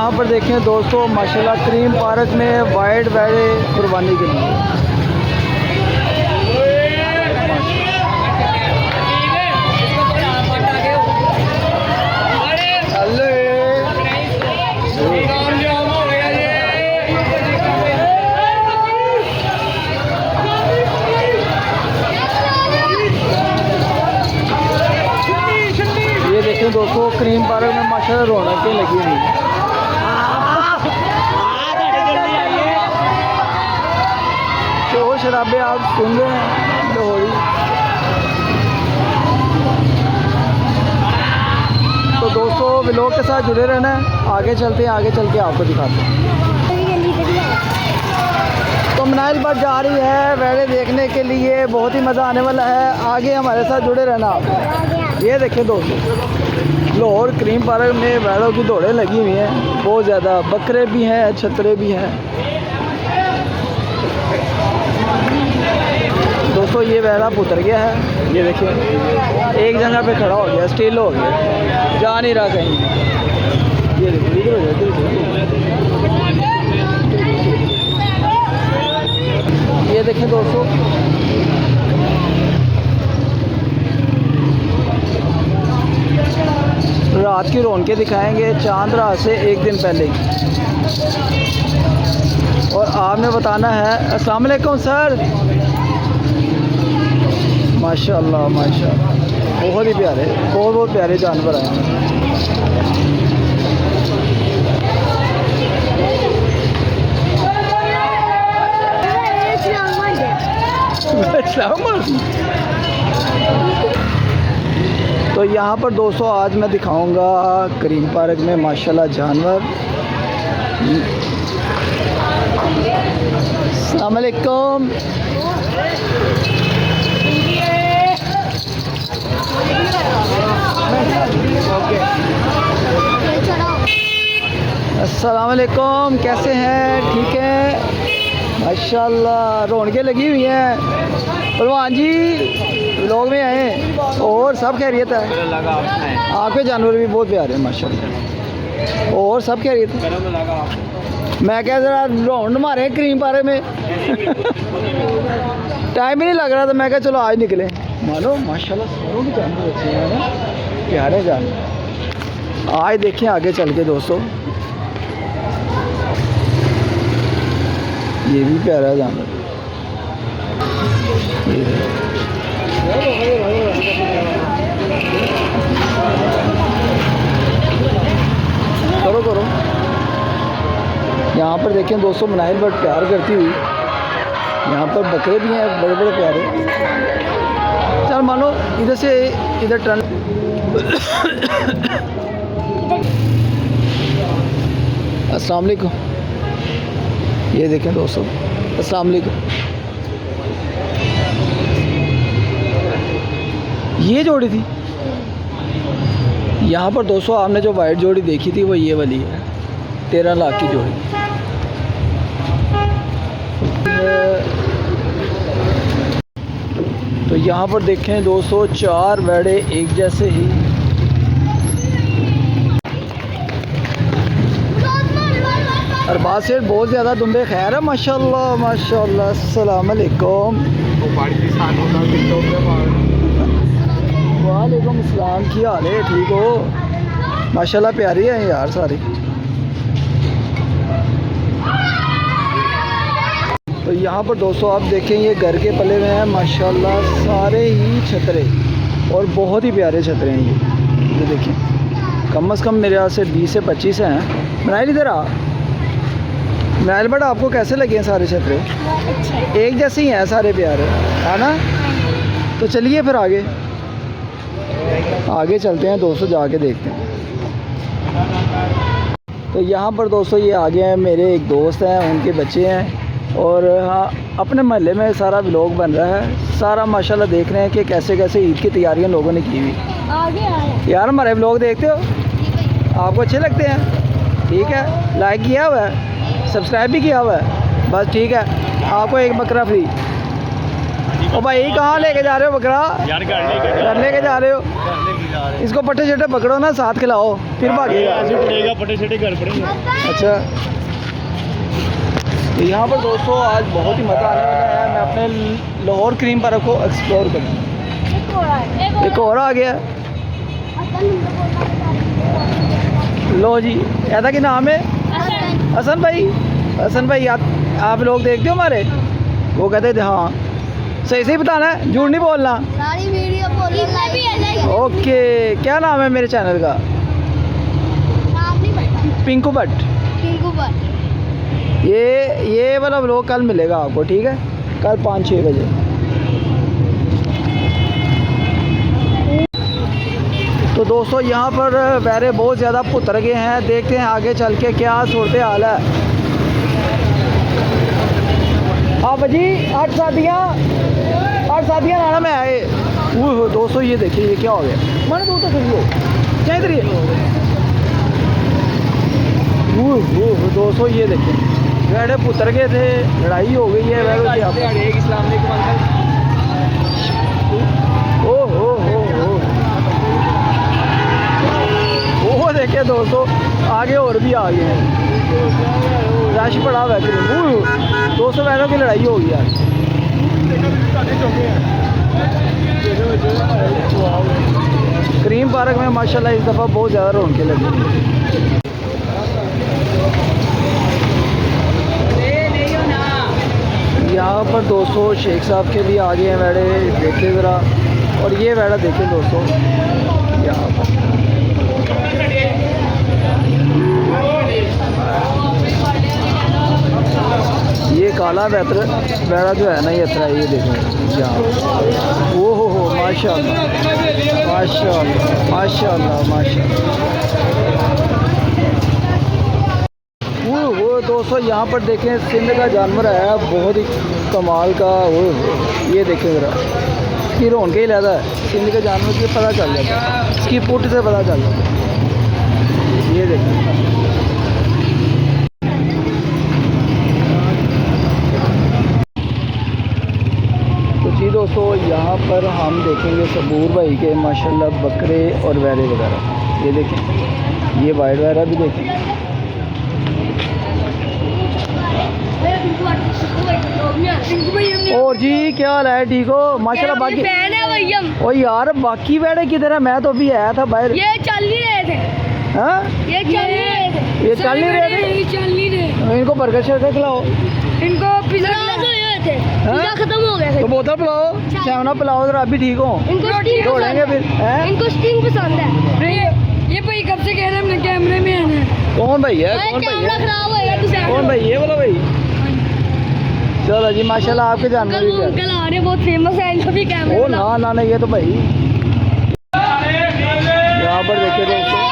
यहाँ पर देखें दोस्तों माशाल्लाह क्रीम पार्क में वाइट भेड़े कुर्बानी के लिए। ये देखें दोस्तों क्रीम पार्क में माशाल्लाह रौनकें लगी हुई हैं। शोर शराबे आप सुन रहे हैं लाहौरी। तो दोस्तों व्लॉग के साथ जुड़े रहना है, आगे चलते हैं, आगे चल के आपको दिखाते हैं। तो मनाइल बस जा रही है वेड़े देखने के लिए, बहुत ही मज़ा आने वाला है, आगे हमारे साथ जुड़े रहना आप। ये देखिए दोस्तों लाहौर क्रीम पार्क में वेड़ों की दौड़ें लगी हुई हैं, बहुत ज़्यादा, बकरे भी हैं, छतरे भी हैं। दोस्तों ये वेड़ा उतर गया है, ये देखिए एक जगह पे खड़ा हो गया, स्टिल हो गया, जा नहीं रहा कहीं। ये देखिए इधर हो जाए, ये देखें दोस्तों रात की रौनकें दिखाएंगे, चांद रात से एक दिन पहले ही। और आपने बताना है अस्सलाम वालेकुम सर। माशाल्लाह माशाल्लाह, बहुत ही प्यारे, बहुत प्यारे जानवर हैं। तो यहाँ पर दोस्तों आज मैं दिखाऊंगा क्रीम पार्क में माशाल्लाह जानवर। अस्सलाम वालेकुम। अस्सलाम वालेकुम, कैसे हैं? ठीक है माशाल्लाह, रौनकें लगी हुई हैं। पहलवान जी लोग में आए और सब खैरियत है? आपके जानवर भी बहुत प्यारे हैं माशाल्लाह, और सब खैरियत है? मैं क्या ज़रा राउंड मारे क्रीम पार्क में टाइम ही नहीं लग रहा था, मैं क्या चलो आज निकले। मानो माशाल्लाह सारों के जानवर अच्छे हैं ना, प्यारे जानवर। आज देखें आगे चल के दोस्तों, ये भी प्यारा जानवर। करो करो। यहाँ पर देखें दोस्तों मनाइल बट प्यार करती हुई, यहाँ पर बकरे भी हैं बड़े बड़े प्यारे। चल मानो इधर से इधर टर्न। अस्सलाम वालेकुम। ये देखें दोस्तों, अस्सलाम वालेकुम। ये जोड़ी थी यहाँ पर दोस्तों, आपने जो वाइट जोड़ी देखी थी वो ये वाली है, 13 लाख की जोड़ी। तो यहाँ पर देखें दोस्तों 4 वेड़े एक जैसे ही। अरबाज सेठ बहुत ज़्यादा दुम्बे खैर है माशाल्लाह माशाल्लाह। अस्सलाम वालेकुम। वालेकुम अस्सलाम, की हाल है? ठीक हो? माशाल्लाह प्यारी है यार सारी। तो यहाँ पर दोस्तों आप देखें ये घर के पले में है माशाल्लाह, सारे ही छतरे और बहुत ही प्यारे छतरे हैं ये देखें। कम से कम मेरे यहाँ से 20 से 25 हैं। मनाइल इधर आ। मनाइल बड़ा आपको कैसे लगे हैं सारे छतरे? एक जैसे ही हैं सारे प्यारे, है ना? तो चलिए फिर आगे चलते हैं दोस्तों, जाके देखते हैं। तो यहाँ पर दोस्तों ये आगे हैं मेरे एक दोस्त हैं, उनके बच्चे हैं, और हाँ अपने महल्ले में सारा व्लॉग बन रहा है, सारा माशाल्लाह देख रहे हैं कि कैसे कैसे ईद की तैयारियां लोगों ने की हुई। यार हमारे व्लॉग देखते हो? आपको अच्छे लगते हैं? ठीक है, लाइक किया हुआ है, सब्सक्राइब भी किया हुआ है? बस ठीक है, आपको एक बकरा फ्री। ओ भाई कहाँ लेके जा रहे हो बकरा? यार घर लेके जा रहे हो? लेके जा रहे हैं। इसको पट्टे छट्टे पकड़ो ना, साथ खिलाओ, फिर भागेगा। ऐसे पड़ेगा, पटे छटे घर पड़ेंगे। अच्छा, तो यहाँ पर दोस्तों आज बहुत ही मज़ा आने वाला है। मैं अपने लाहौर क्रीम पार्क को एक्सप्लोर करूँ। एक और आ गया। लो जी, ऐसा कि नाम है हसन भाई। हसन भाई आप लोग देखते हो हमारे? वो कहते थे हाँ, सही सही बताना है, झूठ नहीं बोलना। सारी वीडियो ओके, क्या नाम है मेरे चैनल का? नाम नहीं पता। पिंकू भट्ट। पिंकू भट्ट। ये वाला व्लॉग कल मिलेगा आपको, ठीक है? कल 5-6 बजे। तो दोस्तों यहाँ पर बैरे बहुत ज़्यादा पुतर गए हैं। देखते हैं आगे चल के क्या सूरत हाल है। हाँ भाजी, 8 शादियाँ लाना में आए। वो दोस्तों ये देखिए, ये क्या हो गया? मैंने तो करिए क्या इधर? वो दोस्तों ये देखिए, बैरे पुतर गए थे, लड़ाई हो गई है बैरों की। इस्लाम वो देखिए दोस्तों, आगे और भी आ गए हैं, रश पड़ा हुआ है। 200 बैरों की लड़ाई हो गई यार। क्रीम पार्क में माशाल्लाह इस दफ़ा बहुत ज़्यादा रौनकें लगी। यहाँ पर दोस्तों शेख साहब के भी आ गए हैं वेड़े, देखिए ज़रा। और ये वेड़ा देखिए दोस्तों, यहाँ पर ये काला वेड़ा जो है ना, ये अतरा, ये देखें यहाँ। ओहो हो, माशाल्लाह माशाल्लाह माशाल्लाह माशाल्लाह। वो दोस्तों यहाँ पर देखें, सिंध का जानवर है बहुत ही कमाल का। वो ये देखें ज़रा, इसकी रौनक ही लहदा है। सिंध के जानवर से पता चल जाता है, इसकी पुट से पता चल जाता है। ये देखें, तो जी दोस्तों यहाँ पर हम देखेंगे सबूर भाई के माशाल्लाह बकरे और वैरे वगैरह। ये देखें, ये वाइट वैरा भी देखें। और जी क्या हाल है? ठीक हो माशाल्लाह। बाकी ओ यार, बाकी बैठे किधर है? मैं तो अभी आया था बाहर। ये चल नहीं रहे थे। हाँ, ये चल नहीं रहे थे। ये चल नहीं रहे थे। इनको बर्गर शर्गर खिलाओ, इनको पिज़्ज़ा थे, पिज़्ज़ा खत्म हो गया तो बोतल पिलाओ, चावना पिलाओ जरा, अभी ठीक हो। इनको दौड़ेंगे फिर। इनको स्टिंग पसंद है। ये भाई कब से कह रहे हैं हमने कैमरे में आना है। कौन भाई है? कौन भाई कैमरा है? खराब होएगा तो कौन भाई? ये वाला भाई। चलो जी माशाल्लाह, आपके जानवर भी प्यारे। अंकल आ रहे, बहुत फेमस है, इनको भी कैमरा। ओ ना ये तो भाई यहाँ पर देखिए दोस्तों,